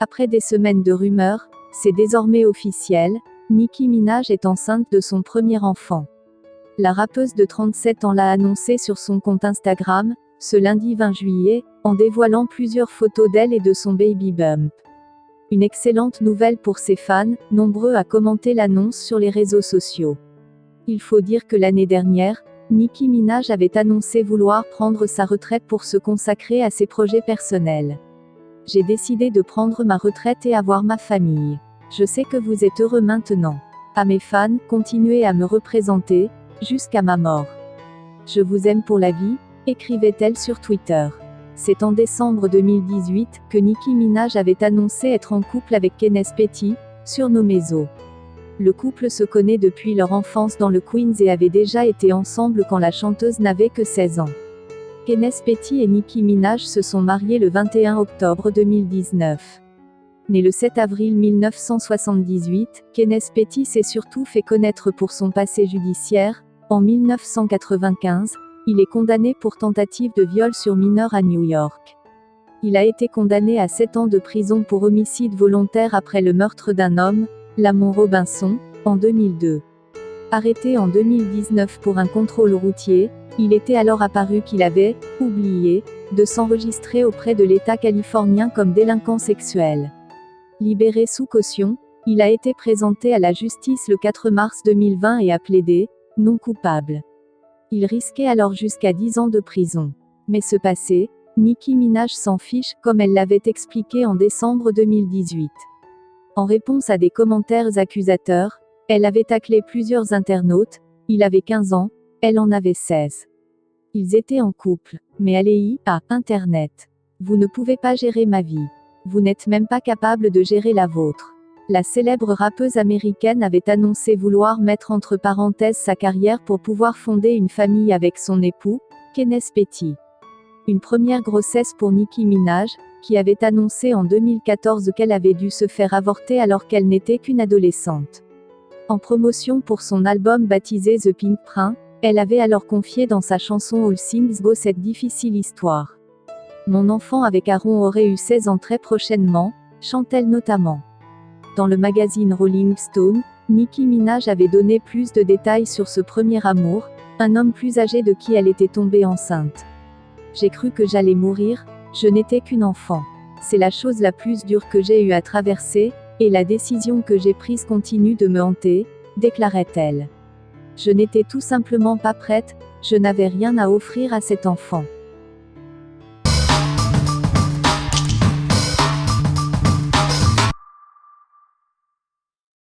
Après des semaines de rumeurs, c'est désormais officiel, Nicki Minaj est enceinte de son premier enfant. La rappeuse de 37 ans l'a annoncé sur son compte Instagram, ce lundi 20 juillet, en dévoilant plusieurs photos d'elle et de son baby bump. Une excellente nouvelle pour ses fans, nombreux à commenter l'annonce sur les réseaux sociaux. Il faut dire que l'année dernière, Nicki Minaj avait annoncé vouloir prendre sa retraite pour se consacrer à ses projets personnels. J'ai décidé de prendre ma retraite et avoir ma famille. Je sais que vous êtes heureux maintenant. À mes fans, continuez à me représenter, jusqu'à ma mort. Je vous aime pour la vie, écrivait-elle sur Twitter. C'est en décembre 2018 que Nicki Minaj avait annoncé être en couple avec Kenneth Petty, surnommé Zo. Le couple se connaît depuis leur enfance dans le Queens et avait déjà été ensemble quand la chanteuse n'avait que 16 ans. Kenneth Petty et Nicki Minaj se sont mariés le 21 octobre 2019. Né le 7 avril 1978, Kenneth Petty s'est surtout fait connaître pour son passé judiciaire. En 1995, il est condamné pour tentative de viol sur mineur à New York. Il a été condamné à 7 ans de prison pour homicide volontaire après le meurtre d'un homme, Lamont Robinson, en 2002. Arrêté en 2019 pour un contrôle routier, il était alors apparu qu'il avait « oublié » de s'enregistrer auprès de l'État californien comme délinquant sexuel. Libéré sous caution, il a été présenté à la justice le 4 mars 2020 et a plaidé « non coupable ». Il risquait alors jusqu'à 10 ans de prison. Mais ce passé, Nicki Minaj s'en fiche, comme elle l'avait expliqué en décembre 2018. En réponse à des commentaires accusateurs, elle avait taclé plusieurs internautes, il avait 15 ans, elle en avait 16. Ils étaient en couple, mais allez-y, à Internet. Vous ne pouvez pas gérer ma vie. Vous n'êtes même pas capable de gérer la vôtre. La célèbre rappeuse américaine avait annoncé vouloir mettre entre parenthèses sa carrière pour pouvoir fonder une famille avec son époux, Kenneth Petty. Une première grossesse pour Nicki Minaj, qui avait annoncé en 2014 qu'elle avait dû se faire avorter alors qu'elle n'était qu'une adolescente. En promotion pour son album baptisé The Pink Prince, elle avait alors confié dans sa chanson All Things Go cette difficile histoire. Mon enfant avec Aaron aurait eu 16 ans très prochainement, chante-t-elle notamment. Dans le magazine Rolling Stone, Nicki Minaj avait donné plus de détails sur ce premier amour, un homme plus âgé de qui elle était tombée enceinte. J'ai cru que j'allais mourir, je n'étais qu'une enfant. C'est la chose la plus dure que j'ai eu à traverser, et la décision que j'ai prise continue de me hanter, déclarait-elle. Je n'étais tout simplement pas prête, je n'avais rien à offrir à cet enfant.